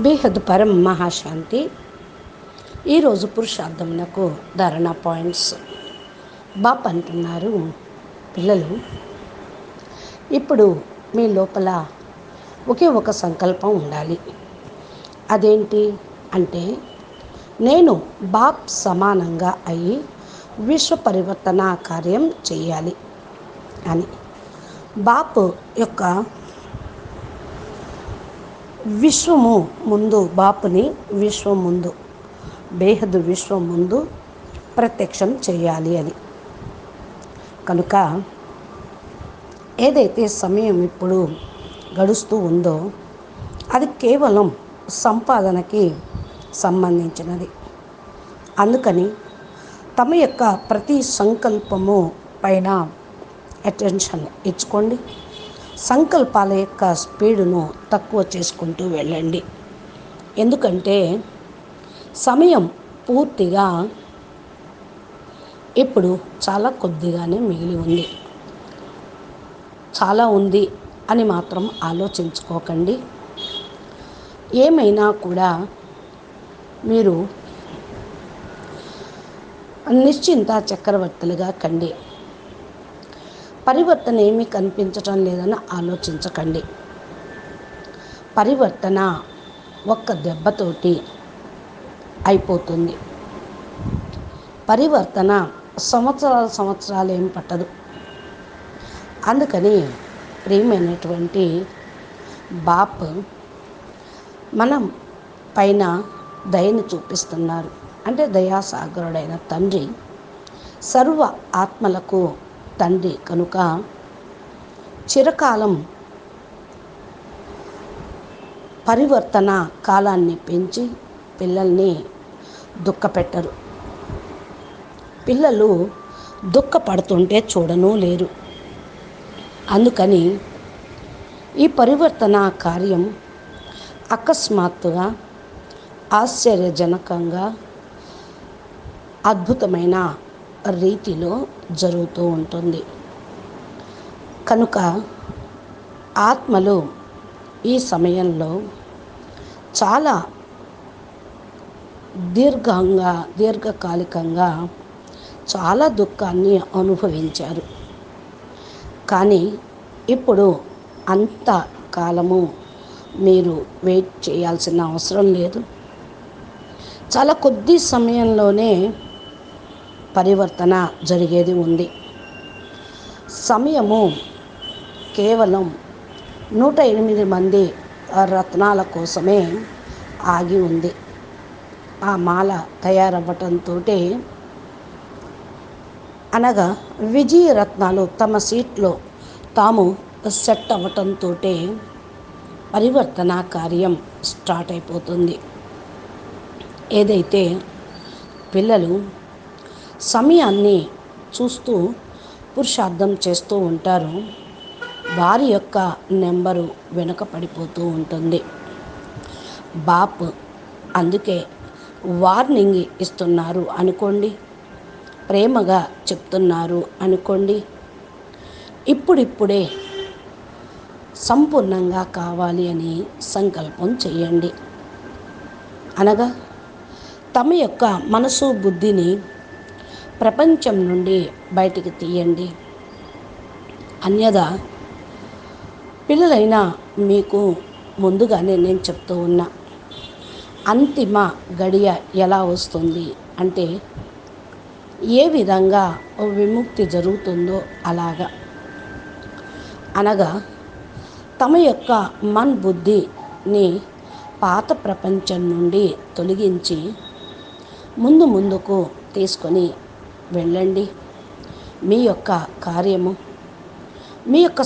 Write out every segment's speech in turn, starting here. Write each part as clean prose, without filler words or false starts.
బేహద్ పరం మహాశాంతి. ఈరోజు పురుషార్థమునకు ధారణ పాయింట్స్. బాప్ అంటున్నారు, పిల్లలు, ఇప్పుడు మీ లోపల ఒకే ఒక సంకల్పం ఉండాలి. అదేంటి అంటే, నేను బాప్ సమానంగా అయి విశ్వ పరివర్తన కార్యం చేయాలి అని. బాప్ యొక్క విశ్వము ముందు, బాపుని విశ్వం ముందు, బేహద్ విశ్వం ముందు ప్రత్యక్షం చేయాలి అని. కనుక ఏదైతే సమయం ఇప్పుడు గడుస్తూ ఉందో అది కేవలం సంపాదనకి సంబంధించినది. అందుకని తమ యొక్క ప్రతి సంకల్పము పైన అటెన్షన్ ఇచ్చుకోండి. సంకల్పాల యొక్క స్పీడును తక్కువ చేసుకుంటూ వెళ్ళండి. ఎందుకంటే సమయం పూర్తిగా ఇప్పుడు చాలా కొద్దిగానే మిగిలి ఉంది. చాలా ఉంది అని మాత్రం ఆలోచించుకోకండి. ఏమైనా కూడా మీరు నిశ్చింత చక్రవర్తులుగా కండి. పరివర్తన ఏమీ కనిపించటం లేదని ఆలోచించకండి. పరివర్తన ఒక్క దెబ్బతోటి అయిపోతుంది. పరివర్తన సంవత్సరాలు ఏం పట్టదు. అందుకని ప్రియమైనటువంటి బాప్ మనం పైన దయని చూపిస్తున్నారు. అంటే దయాసాగరుడైన తండ్రి సర్వ ఆత్మలకు తండ్రి కనుక చిరకాలం పరివర్తన కాలాన్ని పెంచి పిల్లల్ని దుఃఖపెట్టరు. పిల్లలు దుఃఖపడుతుంటే చూడనూ లేరు. అందుకని ఈ పరివర్తన కార్యం అకస్మాత్తుగా, ఆశ్చర్యజనకంగా, అద్భుతమైన రీతిలో జరుగుతూ ఉంటుంది. కనుక ఆత్మలు ఈ సమయంలో చాలా దీర్ఘకాలికంగా చాలా దుఃఖాన్ని అనుభవించారు. కానీ ఇప్పుడు అంత కాలము మీరు వెయిట్ చేయాల్సిన అవసరం లేదు. చాలా కొద్ది సమయంలోనే పరివర్తన జరిగేది ఉంది. సమయము కేవలం 108 మంది రత్నాల కోసమే ఆగి ఉంది. ఆ మాల తయారవ్వటంతో, అనగా విజయ రత్నాలు తమ సీట్లో తాము సెట్ అవ్వటంతో పరివర్తన కార్యం స్టార్ట్ అయిపోతుంది. ఏదైతే పిల్లలు సమయాన్ని చూస్తూ పురుషార్థం చేస్తూ ఉంటారో వారి యొక్క నెంబరు వెనుక పడిపోతూ ఉంటుంది. బాప్ అందుకే వార్నింగ్ ఇస్తున్నారు అనుకోండి, ప్రేమగా చెప్తున్నారు అనుకోండి. ఇప్పుడిప్పుడే సంపూర్ణంగా కావాలి అని సంకల్పం చేయండి. అనగా తమ యొక్క మనసు బుద్ధిని ప్రపంచం నుండి బయటికి తీయండి. అన్యదా పిల్లలైనా మీకు ముందుగానే నేను చెప్తూ ఉన్నా, అంతిమ గడియ ఎలా వస్తుంది అంటే ఏ విధంగా విముక్తి జరుగుతుందో అలాగా. అనగా తమ యొక్క మన్ బుద్ధిని పాత ప్రపంచం నుండి తొలగించి ముందుకు తీసుకొని వెళ్ళండి. మీ యొక్క కార్యము, మీ యొక్క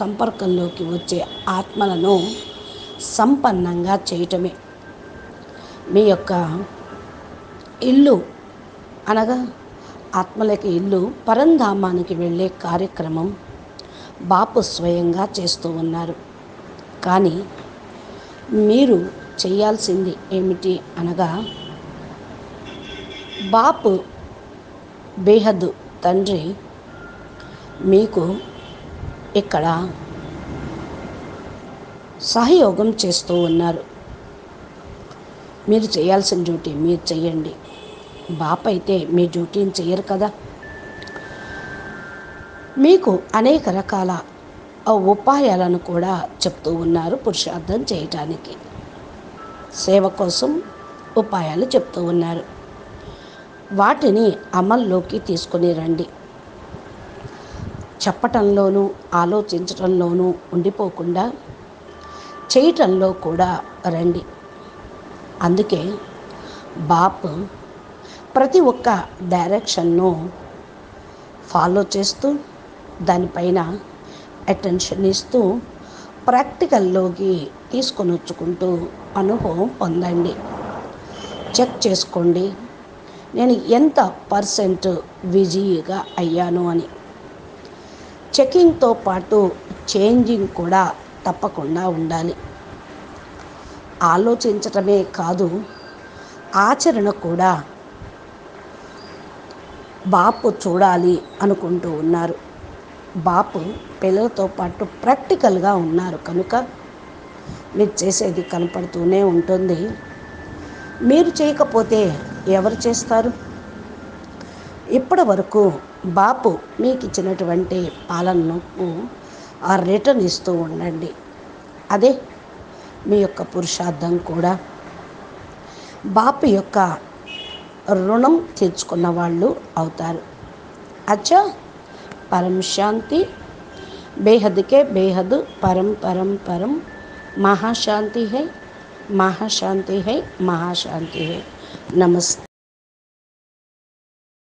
సంపర్కంలోకి వచ్చే ఆత్మలను సంపన్నంగా చేయటమే. మీ యొక్క ఇల్లు, అనగా ఆత్మలకి ఇల్లు, పరంధామానికి వెళ్ళే కార్యక్రమం బాపు స్వయంగా చేస్తూ ఉన్నారు. కానీ మీరు చేయాల్సింది ఏమిటి అనగా, బాపు బేహద్ తండ్రి మీకు ఇక్కడ సహయోగం చేస్తూ ఉన్నారు. మీరు చేయాల్సిన డ్యూటీ మీరు చేయండి. బాప్ అయితే మీ డ్యూటీని చేయరు కదా. మీకు అనేక రకాల ఉపాయాలను కూడా చెప్తూ ఉన్నారు పురుషార్థం చేయటానికి. సేవ కోసం ఉపాయాలు చెప్తూ ఉన్నారు. వాటిని అమల్లోకి తీసుకొని రండి. చెప్పటంలోనూ ఆలోచించటంలోనూ ఉండిపోకుండా చేయటంలో కూడా రండి. అందుకే బాప్ ప్రతి ఒక్క డైరెక్షన్ను ఫాలో చేస్తూ దానిపైన అటెన్షన్ ఇస్తూ ప్రాక్టికల్లోకి తీసుకొని వచ్చుకుంటూ అనుభవం పొందండి. చెక్ చేసుకోండి, నేను ఎంత పర్సెంట్ బిజీగా అయ్యాను అని. చెకింగ్తో పాటు చేంజింగ్ కూడా తప్పకుండా ఉండాలి. ఆలోచించటమే కాదు, ఆచరణ కూడా బాపు చూడాలి అనుకుంటూ ఉన్నారు. బాపు పిల్లలతో పాటు ప్రాక్టికల్గా ఉన్నారు కనుక మీరు చేసేది కనపడుతూనే ఉంటుంది. మీరు చేయకపోతే ఎవరు చేస్తారు? ఇప్పటి వరకు బాపు మీకు ఇచ్చినటువంటి పాలనను రిటర్న్ ఇస్తూ ఉండండి. అదే మీ యొక్క పురుషార్థం కూడా. బాపు యొక్క రుణం తీర్చుకున్న వాళ్ళు అవుతారు. అచ్చా, పరం శాంతి. బేహద్ కే బేహద్ పరం పరం పరం महाशांति है, महाशांति है, महाशांति है। नमस्ते।